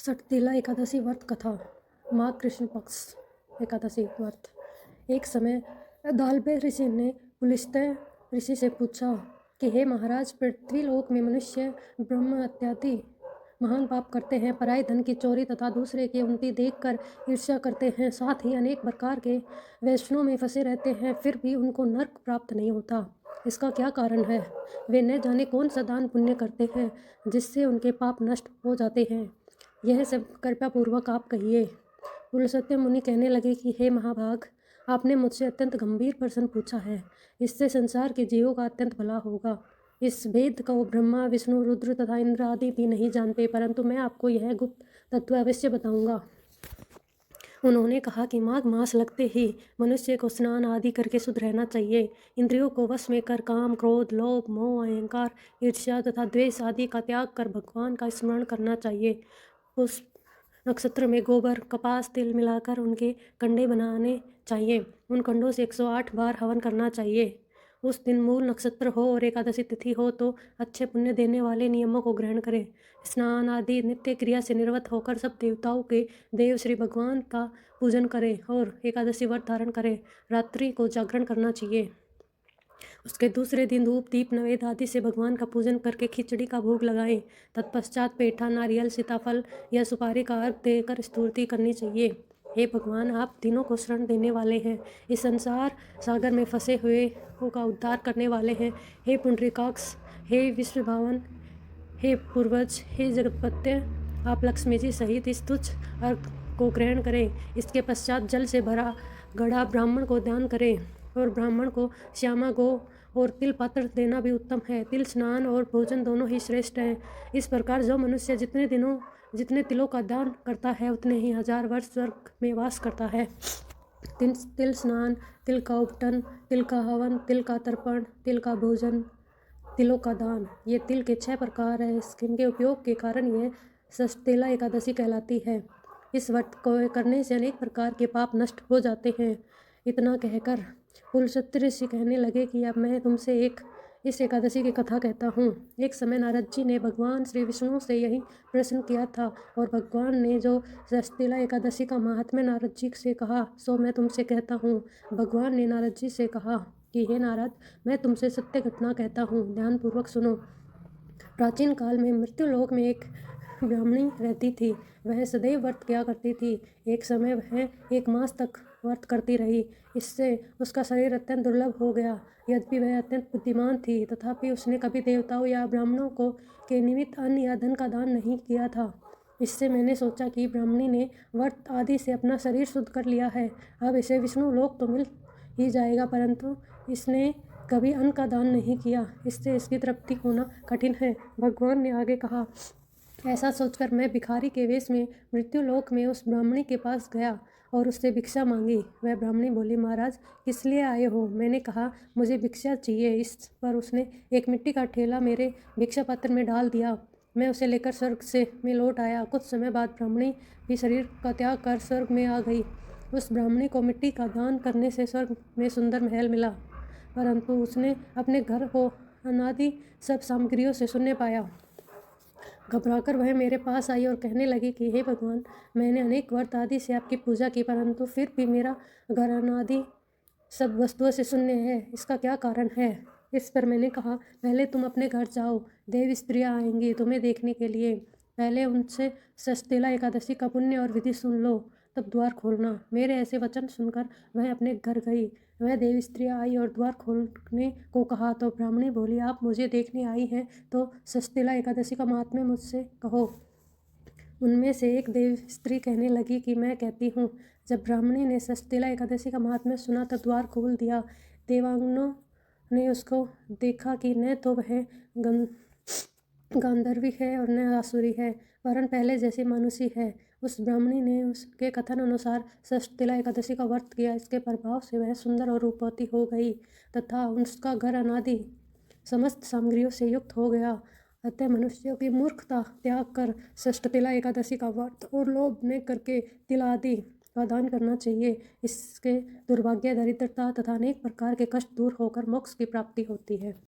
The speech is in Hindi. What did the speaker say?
षटतिला एकादशी व्रत कथा। माघ कृष्ण पक्ष एकादशी व्रत। एक समय दालबे ऋषि ने पुलस्त्य ऋषि से पूछा कि हे महाराज, पृथ्वीलोक में मनुष्य ब्रह्म इत्यादि महान पाप करते हैं, पराये धन की चोरी तथा दूसरे की उन्नति देखकर ईर्ष्या करते हैं, साथ ही अनेक प्रकार के व्यसनों में फंसे रहते हैं, फिर भी उनको नरक प्राप्त नहीं होता। इसका क्या कारण है? वे न जाने कौन सा दान पुण्य करते हैं जिससे उनके पाप नष्ट हो जाते हैं। यह सब कृपया पूर्वक आप कहिए। पुलस्त्य मुनि कहने लगे कि हे महाभाग, आपने मुझसे अत्यंत गंभीर प्रश्न पूछा है। इससे संसार के जीवों का अत्यंत भला होगा। इस भेद को ब्रह्मा, विष्णु, रुद्र तथा इंद्र आदि भी नहीं जानते, परंतु मैं आपको यह गुप्त तत्व अवश्य बताऊंगा। उन्होंने कहा कि माघ मास लगते ही मनुष्य को स्नान आदि करके शुद्ध रहना चाहिए। इंद्रियों को वश में कर काम, क्रोध, लोभ, मोह, अहंकार, ईर्ष्या तथा द्वेष आदि का त्याग कर भगवान का स्मरण करना चाहिए। उस नक्षत्र में गोबर, कपास, तिल मिलाकर उनके कंडे बनाने चाहिए। उन कंडों से 108 बार हवन करना चाहिए। उस दिन मूल नक्षत्र हो और एकादशी तिथि हो तो अच्छे पुण्य देने वाले नियमों को ग्रहण करें। स्नान आदि नित्य क्रिया से निवृत्त होकर सब देवताओं के देव श्री भगवान का पूजन करें और एकादशी व्रत धारण करें। रात्रि को जागरण करना चाहिए। उसके दूसरे दिन धूप, दीप, नैवेद्य आदि से भगवान का पूजन करके खिचड़ी का भोग लगाएं। तत्पश्चात पेठा, नारियल, सीताफल या सुपारी का अर्घ देकर स्तुति करनी चाहिए। हे भगवान, आप तीनों को शरण देने वाले हैं, इस संसार सागर में फंसे हुए का उद्धार करने वाले हैं। हे पुंडरीकाक्ष, हे विश्वभावन, हे पूर्वज, हे जगतपते, आप लक्ष्मी जी सहित इस तुच्छ अर्घ को ग्रहण करें। इसके पश्चात जल से भरा घड़ा ब्राह्मण को दान करें और ब्राह्मण को श्यामा गो और तिल पात्र देना भी उत्तम है। तिल स्नान और भोजन दोनों ही श्रेष्ठ हैं। इस प्रकार जो मनुष्य जितने तिलों का दान करता है उतने ही 1000 वर्ष स्वर्ग में वास करता है। तिल स्नान, तिल का उपटन, तिल का हवन, तिल का तर्पण, तिल का भोजन, तिलों का दान, ये तिल के 6 प्रकार है। इनके उपयोग के कारण यह षटतिला एकादशी कहलाती है। इस व्रत को करने से अनेक प्रकार के पाप नष्ट हो जाते हैं। इतना कहकर पुलस्त्य ऋषि कहने लगे कि अब मैं तुमसे इस एकादशी की कथा कहता हूँ। एक समय नारद जी ने भगवान श्री विष्णु से यही प्रश्न किया था और भगवान ने जो षटतिला एकादशी का महात्म्य नारद जी से कहा सो मैं तुमसे कहता हूँ। भगवान ने नारद जी से कहा कि हे नारद, मैं तुमसे सत्य घटना कहता हूँ, ध्यानपूर्वक सुनो। प्राचीन काल में मृत्युलोक में एक ब्राह्मणी रहती थी। वह सदैव व्रत किया करती थी। एक समय वह 1 मास तक व्रत करती रही। इससे उसका शरीर अत्यंत दुर्लभ हो गया। यद्यपि वह अत्यंत बुद्धिमान थी, तथापि उसने कभी देवताओं या ब्राह्मणों को के निमित्त अन्न या धन का दान नहीं किया था। इससे मैंने सोचा कि ब्राह्मणी ने व्रत आदि से अपना शरीर शुद्ध कर लिया है, अब इसे विष्णु लोक तो मिल ही जाएगा, परंतु इसने कभी अन्न का दान नहीं किया, इससे इसकी तृप्ति होना कठिन है। भगवान ने आगे कहा, ऐसा सोचकर मैं भिखारी के वेश में मृत्युलोक में उस ब्राह्मणी के पास गया और उससे भिक्षा मांगी। वह ब्राह्मणी बोली, महाराज, किस लिए आए हो? मैंने कहा, मुझे भिक्षा चाहिए। इस पर उसने एक मिट्टी का ठेला मेरे भिक्षा पात्र में डाल दिया। मैं उसे लेकर स्वर्ग में लौट आया। कुछ समय बाद ब्राह्मणी भी शरीर का त्याग कर स्वर्ग में आ गई। उस ब्राह्मणी को मिट्टी का दान करने से स्वर्ग में सुंदर महल मिला, परंतु उसने अपने घर को अनादि सब सामग्रियों से शून्य पाया। घबराकर वह मेरे पास आई और कहने लगी कि हे भगवान, मैंने अनेक व्रत आदि से आपकी पूजा की, परंतु फिर भी मेरा घर अनादि सब वस्तुओं से शून्य है। इसका क्या कारण है? इस पर मैंने कहा, पहले तुम अपने घर जाओ, देव स्त्रियाँ आएंगी तुम्हें देखने के लिए। पहले उनसे षटतिला एकादशी का पुण्य और विधि सुन लो, तब द्वार खोलना। मेरे ऐसे वचन सुनकर वह अपने घर गई। वह देव स्त्रियाँ आई और द्वार खोलने को कहा तो ब्राह्मणी बोली, आप मुझे देखने आई हैं तो षटतिला एकादशी का महात्म्य मुझसे कहो। उनमें से एक देव स्त्री कहने लगी कि मैं कहती हूँ। जब ब्राह्मणी ने षटतिला एकादशी का महात्म्य सुना तो द्वार खोल दिया। देवांगनों ने उसको देखा कि न तो वह गांधर्वी है और न आसुरी है, वरन पहले जैसी मनुष्य है। उस ब्राह्मणी ने उसके कथन अनुसार षटतिला एकादशी का व्रत किया। इसके प्रभाव से वह सुंदर और रूपवती हो गई तथा उसका घर अनादि समस्त सामग्रियों से युक्त हो गया। अतः मनुष्यों की मूर्खता त्याग कर षटतिला एकादशी का व्रत और लोभ न करके तिल आदि का दान करना चाहिए। इसके दुर्भाग्य, दरिद्रता तथा अनेक प्रकार के कष्ट दूर होकर मोक्ष की प्राप्ति होती है।